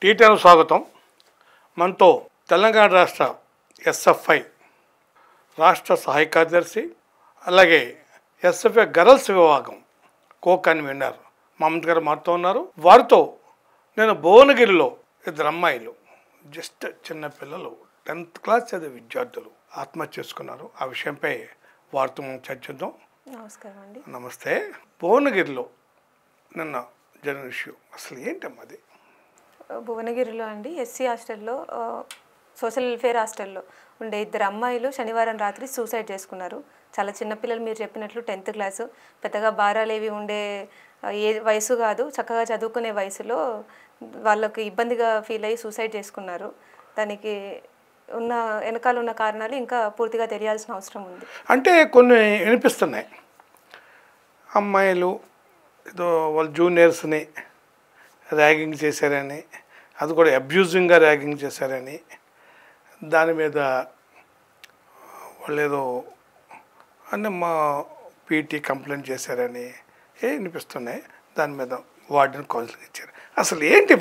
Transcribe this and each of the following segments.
T10 స్వాగతం. మనతో తెలంగాణ రాష్ట్ర ఎస్ఎఫ్ఐ రాష్ట్ర సహాయ కార్యదర్శి, అలాగే ఎస్ఎఫ్ఐ గర్ల్స్ విభాగం కో కన్వీనర్ మమత గారు మాతో ఉన్నారు. వారితో నేను భువనగిరిలో ఇద్దరు అమ్మాయిలు, జస్ట్ చిన్నపిల్లలు, 10th క్లాస్ చదివే విద్యార్థులు ఆత్మహత్య చేసుకున్నారు. ఆ విషయంపై వారితో మనం చర్చిద్దాం. నమస్కారం అండి. నమస్తే. భువనగిరిలో నిన్న జరిగిన ఇష్యూ అసలు ఏంటమ్మా అది? భువనగిరిలో అండి ఎస్సీ హాస్టల్లో, సోషల్ వెల్ఫేర్ హాస్టల్లో ఉండే ఇద్దరు అమ్మాయిలు శనివారం రాత్రి సూసైడ్ చేసుకున్నారు. చాలా చిన్నపిల్లలు, మీరు చెప్పినట్లు 10th క్లాసు, పెద్దగా భారాలేవి ఉండే ఏ వయసు కాదు, చక్కగా చదువుకునే వయసులో వాళ్ళకి ఇబ్బందిగా ఫీల్ అయ్యి సూసైడ్ చేసుకున్నారు. దానికి ఉన్న వెనకాల ఉన్న కారణాలు ఇంకా పూర్తిగా తెలియాల్సిన అవసరం ఉంది. అంటే కొన్ని వినిపిస్తున్నాయి, అమ్మాయిలు ఏదో వాళ్ళ జూనియర్స్ని ర్యాగింగ్ చేశారని, అది కూడా అబ్యూజింగ్గా ర్యాగింగ్ చేశారని, దాని మీద వాళ్ళు ఏదో అంటే మా పీటీ కంప్లైంట్ చేశారని వినిపిస్తున్నాయి. దాని మీద వార్డెన్ కౌన్సిలింగ్ ఇచ్చారు. అసలు ఏంటి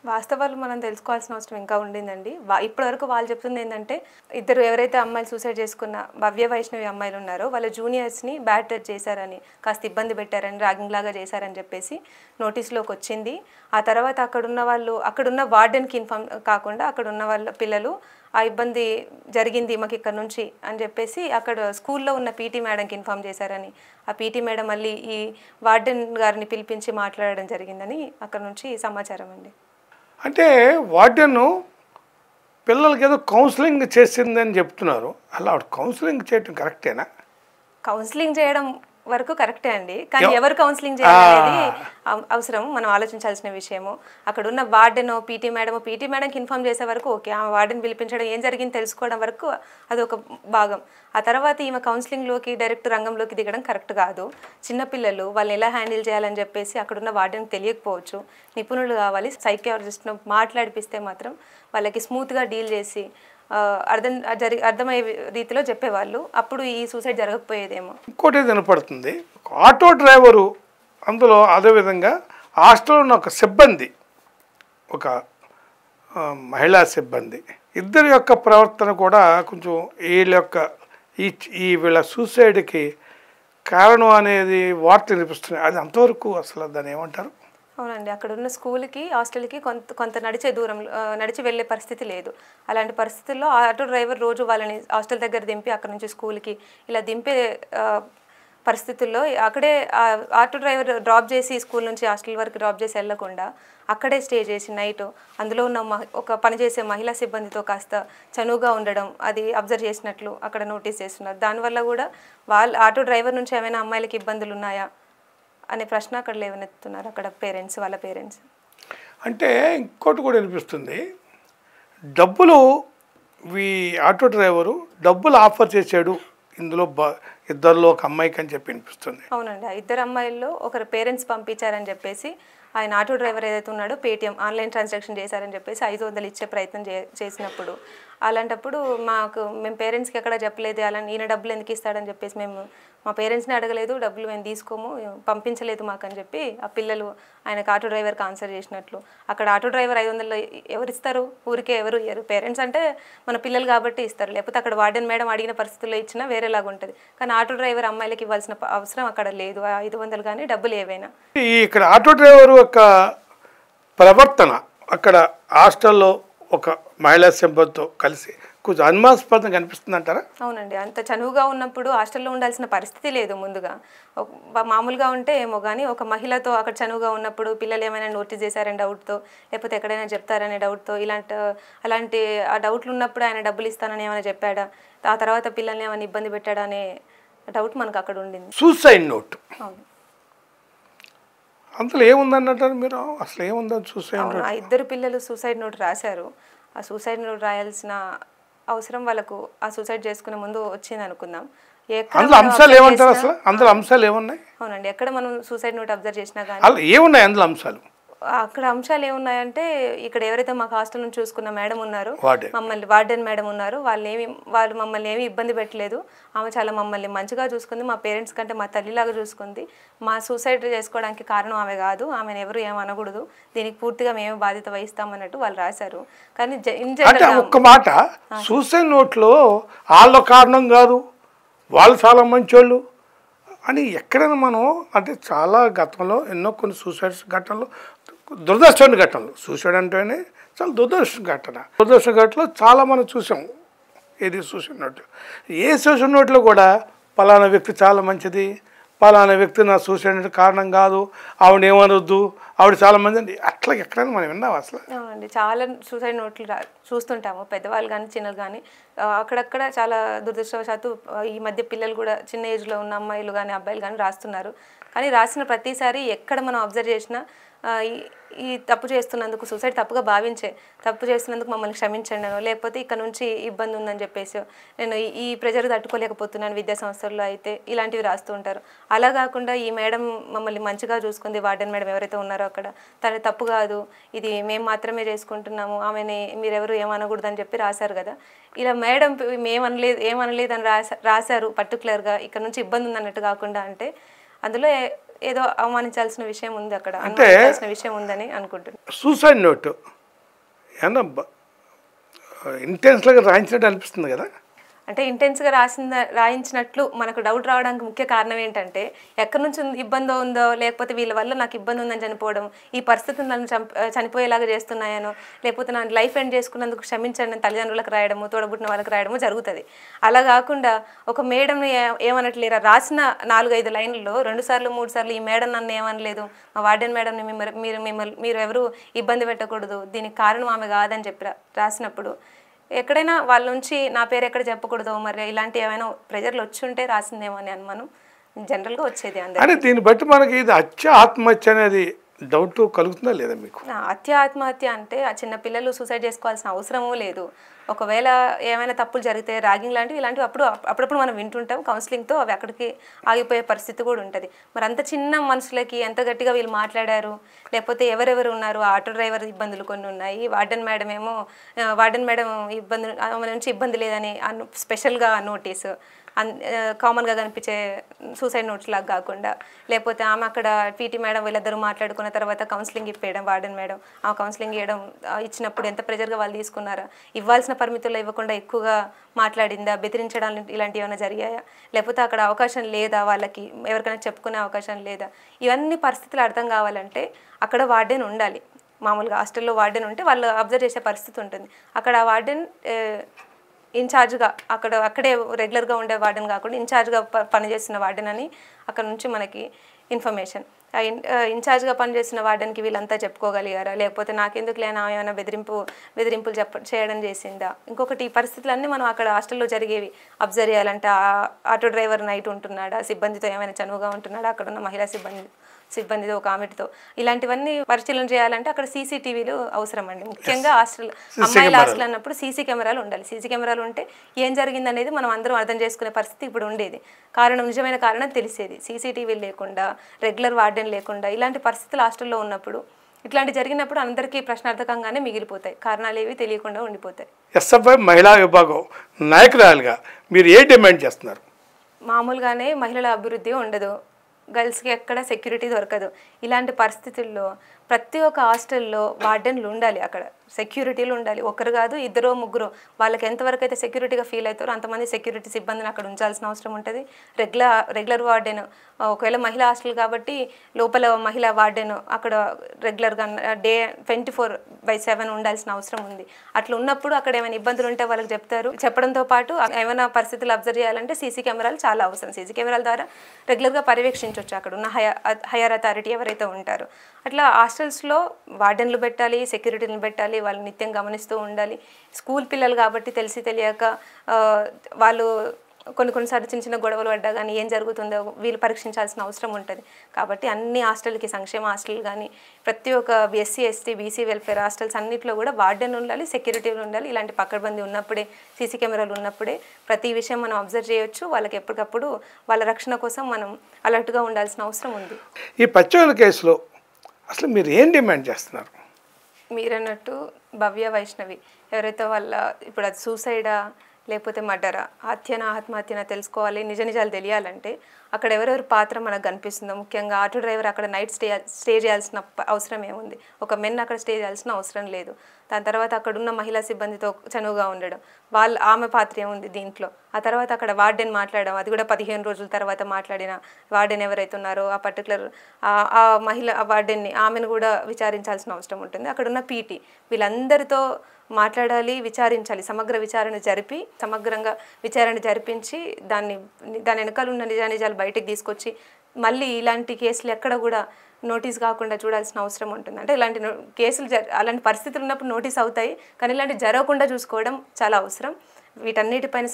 వాస్తవాలు మనం తెలుసుకోవాల్సిన అవసరం ఇంకా ఉండిందండి. ఇప్పటివరకు వాళ్ళు చెప్తుంది ఏంటంటే, ఇద్దరు ఎవరైతే అమ్మాయిలు సూసైడ్ చేసుకున్న భవ్య వైష్ణవి అమ్మాయిలు ఉన్నారో వాళ్ళ జూనియర్స్ని బ్యాడ్ చేశారని, కాస్త ఇబ్బంది పెట్టారని, ర్యాగింగ్ లాగా చేశారని చెప్పేసి నోటీస్లోకి వచ్చింది. ఆ తర్వాత అక్కడున్న వార్డెన్కి ఇన్ఫార్మ్ కాకుండా అక్కడున్న వాళ్ళ పిల్లలు ఆ ఇబ్బంది జరిగింది మాకు ఇక్కడ నుంచి అని చెప్పేసి అక్కడ స్కూల్లో ఉన్న పీటీ మేడంకి ఇన్ఫార్మ్ చేశారని, ఆ పీటీ మేడం మళ్ళీ ఈ వార్డెన్ గారిని పిలిపించి మాట్లాడడం జరిగిందని అక్కడ నుంచి సమాచారం అండి. అంటే వార్డెన్ పిల్లలకి ఏదో కౌన్సిలింగ్ చేసిందని చెప్తున్నారు. అలా కౌన్సిలింగ్ చేయడం కరెక్టేనా? కౌన్సిలింగ్ చేయడం వరకు కరెక్టే అండి, కానీ ఎవరు కౌన్సిలింగ్ చేయాలనేది అవసరం, మనం ఆలోచించాల్సిన విషయము. అక్కడ ఉన్న వార్డెన్ పీటీ మేడంకి ఇన్ఫార్మ్ చేసే వరకు ఓకే, ఆ వార్డెన్ పిలిపించడం, ఏం జరిగింది తెలుసుకోవడం వరకు అది ఒక భాగం. ఆ తర్వాత ఈమె కౌన్సిలింగ్లోకి డైరెక్ట్ రంగంలోకి దిగడం కరెక్ట్ కాదు. చిన్నపిల్లలు వాళ్ళని ఎలా హ్యాండిల్ చేయాలని చెప్పేసి అక్కడున్న వార్డెన్కి తెలియకపోవచ్చు. నిపుణులు కావాలి, సైకియాట్రిస్ట్ను మాట్లాడిపిస్తే మాత్రం వాళ్ళకి స్మూత్గా డీల్ చేసి అర్థమయ్యే రీతిలో చెప్పేవాళ్ళు, అప్పుడు ఈ సూసైడ్ జరగకపోయేదేమో. ఇంకోటి వినపడుతుంది, ఆటో డ్రైవరు, అందులో అదేవిధంగా హాస్టల్లో ఉన్న ఒక సిబ్బంది, ఒక మహిళా సిబ్బంది, ఇద్దరి యొక్క ప్రవర్తన కూడా కొంచెం వీళ్ళ సూసైడ్కి కారణం అనేది వార్తలు వినిపిస్తున్నాయి. అది అంతవరకు అసలు దాన్ని ఏమంటారు? అవునండి, అక్కడ ఉన్న స్కూల్కి హాస్టల్కి కొంత నడిచే దూరంలో నడిచి వెళ్ళే పరిస్థితి లేదు. అలాంటి పరిస్థితుల్లో ఆటో డ్రైవర్ రోజు వాళ్ళని హాస్టల్ దగ్గర దింపి అక్కడ నుంచి స్కూల్కి ఇలా దింపే పరిస్థితుల్లో అక్కడే ఆటో డ్రైవర్ డ్రాప్ చేసి స్కూల్ నుంచి హాస్టల్ వరకు డ్రాప్ చేసి వెళ్ళకుండా అక్కడే స్టే చేసి నైట్ అందులో ఉన్న ఒక పనిచేసే మహిళా సిబ్బందితో కాస్త చనువుగా ఉండడం, అది అబ్జర్వ్ చేసినట్లు అక్కడ నోటీస్ చేస్తున్నారు. దానివల్ల కూడా ఆటో డ్రైవర్ నుంచి ఏమైనా అమ్మాయిలకి ఇబ్బందులు ఉన్నాయా అనే ప్రశ్న అక్కడ లేవనెత్తుతున్నారు అక్కడ వాళ్ళ పేరెంట్స్. అంటే ఇంకోటి కూడా అనిపిస్తుంది, డబ్బులు ఆటో డ్రైవరు డబ్బులు ఆఫర్ చేశాడు ఇందులో ఇద్దరిలో ఒక అమ్మాయికి అని చెప్పి అనిపిస్తుంది. అవునండి, ఆ ఇద్దరు అమ్మాయిల్లో ఒకరు పేరెంట్స్ పంపించారని చెప్పేసి ఆయన ఆటో డ్రైవర్ ఏదైతే ఉన్నాడో పేటిఎం ఆన్లైన్ ట్రాన్సాక్షన్ చేశారని చెప్పేసి 500 ఇచ్చే ప్రయత్నం చేసినప్పుడు, అలాంటప్పుడు మేము పేరెంట్స్కి ఎక్కడ చెప్పలేదు, అలా ఈయన డబ్బులు ఎందుకు ఇస్తాడని చెప్పేసి మేము మా పేరెంట్స్ని అడగలేదు, డబ్బులు మేము తీసుకోము, పంపించలేదు మాకు అని చెప్పి ఆ పిల్లలు ఆయనకు ఆటో డ్రైవర్కి ఆన్సర్ చేసినట్లు. అక్కడ ఆటో డ్రైవర్ 500 ఎవరు ఇస్తారు? ఊరికే ఎవరు ఇయ్యరు. పేరెంట్స్ అంటే మన పిల్లలు కాబట్టి ఇస్తారు, లేకపోతే అక్కడ వార్డెన్ మేడం అడిగిన పరిస్థితుల్లో ఇచ్చినా వేరేలాగా ఉంటుంది. కానీ ఆటో డ్రైవర్ అమ్మాయిలకి ఇవ్వాల్సిన అవసరం అక్కడ లేదు, 500 కానీ డబ్బులు ఏవైనా. ఇక్కడ ఆటో డ్రైవర్ యొక్క ప్రవర్తన అక్కడ హాస్టల్లో ఒక మహిళా సిబ్బందితో కలిసి కొంచెం అనుమానాస్పదంగా కనిపిస్తుంది అంటారా? అవునండి, అంత చనువుగా ఉన్నప్పుడు హాస్టల్లో ఉండాల్సిన పరిస్థితి లేదు. ముందుగా మామూలుగా ఉంటే ఏమో కానీ ఒక మహిళతో అక్కడ చనువుగా ఉన్నప్పుడు పిల్లలు ఏమైనా నోటీస్ చేశారని డౌట్తో, లేకపోతే ఎక్కడైనా చెప్తారనే డౌట్తో, అలాంటి ఆ డౌట్లు ఉన్నప్పుడు ఆయన డబ్బులు ఇస్తానని ఏమైనా చెప్పాడా, ఆ తర్వాత పిల్లల్ని ఏమైనా ఇబ్బంది పెట్టాడా అనే డౌట్ మనకు అక్కడ ఉండింది. సూసైడ్ నోట్ అవును, అందులో ఏముందన్నట్టు మీరు? అసలు ఏముందని సూసైడ్ నోట్? ఆ ఇద్దరు పిల్లలు సూసైడ్ నోట్ రాశారు. ఆ సూసైడ్ నోట్ రాయాల్సిన అవసరం వాళ్ళకు ఆ సూసైడ్ చేసుకునే ముందు వచ్చింది అనుకుందాం. అందులో అంశాలు ఏమంటారు? అసలు అందులో అంశాలు ఏమున్నాయి? అవునండి, ఎక్కడ మనం సూసైడ్ నోట్ అబ్జర్వ్ చేసినా కానీ ఏమున్నాయి అందులో అంశాలు? అక్కడ అంశాలు ఏమున్నాయంటే ఇక్కడ ఎవరైతే మాకు హాస్టల్ నుంచి చూసుకున్న మేడం ఉన్నారు, వార్డెన్ మమ్మల్ని వార్డెన్ మేడం ఉన్నారు, వాళ్ళు మమ్మల్ని ఏమీ ఇబ్బంది పెట్టలేదు. ఆమె చాలా మమ్మల్ని మంచిగా చూసుకుంది, మా పేరెంట్స్ కంటే మా తల్లిలాగా చూసుకుంది. మా సూసైడ్ చేసుకోవడానికి కారణం ఆమె కాదు, ఆమెను ఎవరు ఏమనకూడదు, దీనికి పూర్తిగా మేమే బాధ్యత వహిస్తామన్నట్టు వాళ్ళు రాశారు. కానీ అంటే ఒక్క మాట, సూసైడ్ నోట్లో వాళ్ళ కారణం కాదు, వాళ్ళు చాలా మంచోళ్ళు అని ఎక్కడైనా మనం అంటే చాలా గతంలో ఎన్నో కొన్ని సూసైడ్స్ ఘటనలు, దురదృష్టమైన ఘటనలు, సూసైడ్ అంటేనే చాలా దురదృష్టం ఘటనలో చాలా మనం చూసాం. ఏది సూసైడ్ నోట్, ఏ సూసైడ్ నోట్లో కూడా పలానా వ్యక్తి చాలా మంచిది, పలానా వ్యక్తి నా సూసైడ్ కారణం కాదు, ఆవిడ ఏమనొద్దు, ఆవిడ చాలా మంది అండి, అట్లా ఎక్కడైనా మనం విన్నాం అసలు? అవునండి, చాలా సూసైడ్ నోట్లు చూస్తుంటాము, పెద్దవాళ్ళు కానీ చిన్నలు కానీ. అక్కడక్కడ చాలా దురదృష్టవశాత్తు ఈ మధ్య పిల్లలు కూడా చిన్న ఏజ్లో ఉన్న అమ్మాయిలు కానీ అబ్బాయిలు కానీ రాస్తున్నారు. కానీ రాసిన ప్రతిసారి ఎక్కడ మనం అబ్జర్వ్ చేసినా ఈ తప్పు చేస్తున్నందుకు, సూసైడ్ తప్పుగా భావించే తప్పు చేస్తున్నందుకు మమ్మల్ని క్షమించండి అనో, లేకపోతే ఇక్కడ నుంచి ఇబ్బంది ఉందని చెప్పేసి నేను ఈ ప్రెజర్ తట్టుకోలేకపోతున్నాను విద్యా సంస్థల్లో అయితే, ఇలాంటివి రాస్తూ ఉంటారు. అలా కాకుండా ఈ మేడం మమ్మల్ని మంచిగా చూసుకుంది, వార్డెన్ మేడం ఎవరైతే ఉన్నారో అక్కడ, తన తప్పు కాదు, ఇది మేము మాత్రమే చేసుకుంటున్నాము, ఆమెని మీరెవరు ఏమనకూడదని చెప్పి రాశారు కదా. ఇలా మేడం ఏమనలేదు అని రాశారు పర్టికులర్గా, ఇక్కడ నుంచి ఇబ్బంది ఉందన్నట్టు కాకుండా, అంటే అందులో ఏదో అవమానించాల్సిన విషయం ఉంది, అక్కడ అనుమానించాల్సిన విషయం ఉందని అనుకుంటున్నాను. సూసైడ్ నోటు ఏమన్నా ఇంటెన్స్గా రాయించినట్టు అనిపిస్తుంది కదా. అంటే ఇంటెన్స్గా రాయించినట్లు మనకు డౌట్ రావడానికి ముఖ్య కారణం ఏంటంటే, ఎక్కడి నుంచి ఇబ్బంది ఉందో, లేకపోతే వీళ్ళ వల్ల నాకు ఇబ్బంది ఉందని చనిపోవడం, ఈ పరిస్థితులు నన్ను చనిపోయేలాగా చేస్తున్నాయనో, లేకపోతే నా లైఫ్ ఎండ్ చేసుకున్నందుకు క్షమించండి తల్లిదండ్రులకు రాయడము, తోడబుట్టిన వాళ్ళకి రాయడము జరుగుతుంది. అలా కాకుండా ఒక మేడంని ఏమనట్లేరా, రాసిన 4-5 లైన్లలో 2 సార్లు 3 సార్లు ఈ మేడం నన్ను ఏమనలేదు, మా వార్డెన్ మేడంని మీరు ఎవరు ఇబ్బంది పెట్టకూడదు, దీనికి కారణం ఆమె కాదని చెప్పి రాసినప్పుడు, ఎక్కడైనా వాళ్ళ నుంచి నా పేరు ఎక్కడ చెప్పకూడదు, మరి ఇలాంటి ఏమైనా ప్రెజర్లు వచ్చి ఉంటే రాసిందేమో అని అనుమానం జనరల్గా వచ్చేది అందరికీ. అంటే దీన్ని బట్టి మనకి ఇది ఆత్మహత్య అనేది డౌట్ కలుగుతుందా లేదా మీకు? ఆత్మహత్య అంటే ఆ చిన్న పిల్లలు సూసైడ్ చేసుకోవాల్సిన అవసరమూ లేదు. ఒకవేళ ఏమైనా తప్పులు జరిగితే ర్యాగింగ్ లాంటివి ఇలాంటివి అప్పుడప్పుడు మనం వింటుంటాం, కౌన్సిలింగ్తో అవి అక్కడికి ఆగిపోయే పరిస్థితి కూడా ఉంటుంది. మరి అంత చిన్న మనుషులకి ఎంత గట్టిగా వీళ్ళు మాట్లాడారు, లేకపోతే ఎవరెవరు ఉన్నారు, ఆటో డ్రైవర్ ఇబ్బందులు కొన్ని ఉన్నాయి, వార్డెన్ మేడం ఇబ్బంది ఆమె నుంచి ఇబ్బంది లేదని స్పెషల్గా నోటీసు, కామన్గా కనిపించే సూసైడ్ నోట్స్ లాగా కాకుండా, లేకపోతే ఆమె అక్కడ పీటీ మేడం వీళ్ళిద్దరూ మాట్లాడుకున్న తర్వాత కౌన్సిలింగ్ ఇప్పేయడం, వార్డెన్ మేడం ఆ కౌన్సిలింగ్ ఇచ్చినప్పుడు ఎంత ప్రెజర్గా వాళ్ళు తీసుకున్నారా, ఇవ్వాల్సిన పరిమితుల్లో ఇవ్వకుండా ఎక్కువగా మాట్లాడిందా, బెదిరించడాలు ఇలాంటివి ఏమైనా జరిగాయా, లేకపోతే అక్కడ అవకాశం లేదా, వాళ్ళకి ఎవరికైనా చెప్పుకునే అవకాశం లేదా, ఇవన్నీ పరిస్థితులు అర్థం కావాలంటే అక్కడ వార్డెన్ ఉండాలి. మామూలుగా హాస్టల్లో వార్డెన్ ఉంటే వాళ్ళు అబ్జర్వ్ చేసే పరిస్థితి ఉంటుంది. అక్కడ వార్డెన్ ఇన్ఛార్జ్గా అక్కడే రెగ్యులర్గా ఉండే వార్డెన్ కాకుండా ఇన్ఛార్జ్గా పనిచేస్తున్న వార్డెన్ అని అక్కడ నుంచి మనకి ఇన్ఫర్మేషన్. ఇన్ఛార్జ్గా పనిచేసిన వార్డెన్కి వీళ్ళంతా చెప్పుకోగలిగారా, లేకపోతే నాకెందుకు లేనా ఏమైనా బెదిరింపులు చేయడం చేసిందా. ఇంకొకటి ఈ పరిస్థితులన్నీ మనం అక్కడ హాస్టల్లో జరిగేవి అబ్జర్వ్ చేయాలంటే, ఆటో డ్రైవర్ నైట్ ఉంటున్నాడా, సిబ్బందితో ఏమైనా చనువుగా ఉంటున్నాడా, అక్కడ ఉన్న మహిళా సిబ్బందితో ఒక ఆమెతో, ఇలాంటివన్నీ పరిశీలన చేయాలంటే అక్కడ సీసీటీవీలు అవసరం అండి. ముఖ్యంగా అమ్మాయిల హాస్టల్ అన్నప్పుడు సీసీ కెమెరాలు ఉండాలి. సీసీ కెమెరాలు ఉంటే ఏం జరిగిందనేది మనం అందరం అర్థం చేసుకునే పరిస్థితి ఇప్పుడు ఉండేది, నిజమైన కారణం తెలిసేది. సీసీటీవీలు లేకుండా, రెగ్యులర్ వార్డెన్ లేకుండా, ఇలాంటి పరిస్థితులు హాస్టల్లో ఉన్నప్పుడు, ఇట్లాంటి జరిగినప్పుడు అందరికీ ప్రశ్నార్థకంగానే మిగిలిపోతాయి, కారణాలు ఏవి తెలియకుండా ఉండిపోతాయి. ఎస్ఎఫ్ఐ మహిళా విభాగం నాయకురాలుగా మీరు ఏ డిమాండ్ చేస్తున్నారు? మామూలుగానే మహిళల అభివృద్ధి ఉండదు, గర్ల్స్కి ఎక్కడ సెక్యూరిటీ దొరకదు. ఇలాంటి పరిస్థితుల్లో ప్రతి ఒక్క హాస్టల్లో వార్డెన్లు ఉండాలి, అక్కడ సెక్యూరిటీలు ఉండాలి, ఒకరు కాదు 2-3 వాళ్ళకి ఎంతవరకు అయితే సెక్యూరిటీగా ఫీల్ అవుతారో అంతమంది సెక్యూరిటీ సిబ్బందిని అక్కడ ఉంచాల్సిన అవసరం ఉంటుంది. రెగ్యులర్ వార్డెన్, ఒకవేళ మహిళా హాస్టల్ కాబట్టి లోపల మహిళా వార్డెన్ అక్కడ రెగ్యులర్గా డే 24/7 ఉండాల్సిన అవసరం ఉంది. అట్లా ఉన్నప్పుడు అక్కడ ఏమైనా ఇబ్బందులు ఉంటే వాళ్ళకి చెప్తారు. చెప్పడంతో పాటు ఏమైనా పరిస్థితులు అబ్జర్వ్ చేయాలంటే సీసీ కెమెరాలు చాలా అవసరం. సీసీ కెమెరాల ద్వారా రెగ్యులర్గా పర్యవేక్షించవచ్చు అక్కడ ఉన్న హైయర్ అథారిటీ ఎవరైతే ఉంటారో. అట్లా హాస్టల్స్లో వార్డెన్లు పెట్టాలి, సెక్యూరిటీని పెట్టాలి, వాళ్ళు నిత్యం గమనిస్తూ ఉండాలి. స్కూల్ పిల్లలు కాబట్టి తెలియక వాళ్ళు కొన్నిసార్లు చిన్న గొడవలు పడ్డా కానీ ఏం జరుగుతుందో వీళ్ళు పరీక్షించాల్సిన అవసరం ఉంటుంది. కాబట్టి అన్ని హాస్టల్కి, సంక్షేమ హాస్టల్ కానీ ప్రతి ఒక్క SC ST BC welfare hostels అన్నింటిలో కూడా వార్డెన్ ఉండాలి, సెక్యూరిటీలు ఉండాలి. ఇలాంటి పకడ్బందీ ఉన్నప్పుడే, సీసీ కెమెరాలు ఉన్నప్పుడే ప్రతి విషయం మనం అబ్జర్వ్ చేయొచ్చు. వాళ్ళకి ఎప్పటికప్పుడు వాళ్ళ రక్షణ కోసం మనం అలర్ట్గా ఉండాల్సిన అవసరం ఉంది. ఈ పచ్చోళ్ళ కేసులో అసలు మీరు ఏం డిమాండ్ చేస్తున్నారు? మీరన్నట్టు భవ్య వైష్ణవి ఎవరైతే వాళ్ళ ఇప్పుడు అది సూసైడా లేకపోతే మర్డరా, హత్యనా ఆత్మహత్యనా తెలుసుకోవాలి, నిజ నిజాలు తెలియాలంటే అక్కడ ఎవరెవరి పాత్ర మనకు కనిపిస్తుందో, ముఖ్యంగా ఆటో డ్రైవర్ అక్కడ నైట్ స్టే చేయాల్సిన అవసరం ఏముంది, ఒక మెన్ అక్కడ స్టే చేయాల్సిన అవసరం లేదు. దాని తర్వాత అక్కడ ఉన్న మహిళా సిబ్బందితో చనువుగా ఉండడం, ఆమె పాత్ర ఏముంది దీంట్లో. ఆ తర్వాత అక్కడ వార్డెన్ మాట్లాడడం, అది కూడా 15 రోజుల తర్వాత మాట్లాడిన వార్డెన్ ఎవరైతే ఉన్నారో ఆ పర్టికులర్ ఆ మహిళ వార్డెన్ని ఆమెను కూడా విచారించాల్సిన అవసరం ఉంటుంది. అక్కడ ఉన్న పీటీ వీళ్ళందరితో మాట్లాడాలి, విచారించాలి, సమగ్ర విచారణ జరిపి సమగ్రంగా విచారణ జరిపించి దాని వెనకాల ఉన్న నిజానిజాలు బయటకు తీసుకొచ్చి మళ్ళీ ఇలాంటి కేసులు ఎక్కడ కూడా నోటీస్ కాకుండా చూడాల్సిన అవసరం ఉంటుంది. అంటే ఇలాంటి కేసులు అలాంటి పరిస్థితులు ఉన్నప్పుడు నోటీస్ అవుతాయి, కానీ ఇలాంటివి జరగకుండా చూసుకోవడం చాలా అవసరం. వీటన్నిటిపైన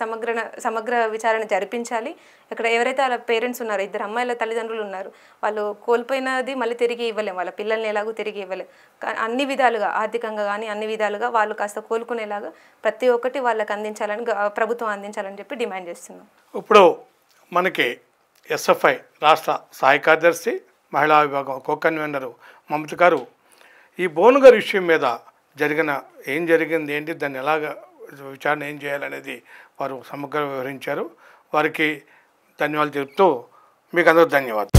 సమగ్ర విచారణ జరిపించాలి. ఇక్కడ ఎవరైతే వాళ్ళ పేరెంట్స్ ఉన్నారో, 2 అమ్మాయిల తల్లిదండ్రులు ఉన్నారు, వాళ్ళు కోల్పోయినది మళ్ళీ తిరిగి ఇవ్వలేము, వాళ్ళ పిల్లల్ని ఎలాగో తిరిగి ఇవ్వలేము. అన్ని విధాలుగా ఆర్థికంగా కానీ అన్ని విధాలుగా వాళ్ళు కాస్త కోలుకునేలాగా ప్రతి ఒక్కటి వాళ్ళకి అందించాలని ప్రభుత్వం అందించాలని చెప్పి డిమాండ్ చేస్తున్నాం. ఇప్పుడు మనకి ఎస్ఎఫ్ఐ రాష్ట్ర సహాయ కార్యదర్శి మహిళా విభాగం కో-కన్వీనర్ మమత గారు ఈ బోను గారి విషయం మీద ఏం జరిగింది ఏంటి, దాన్ని ఎలాగ విచారణ ఏం చేయాలనేది వారు సమగ్రంగా వివరించారు. వారికి ధన్యవాదాలు చెప్తూ మీకు అందరూ ధన్యవాదాలు.